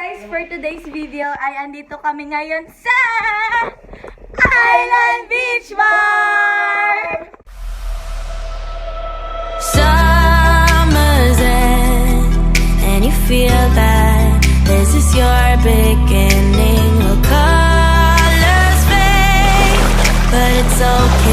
guys! For today's video ay andito kami ngayon sa Island Beach Bar! Summer's end, and you feel that this is your beginning. Well, colors fade, but it's okay.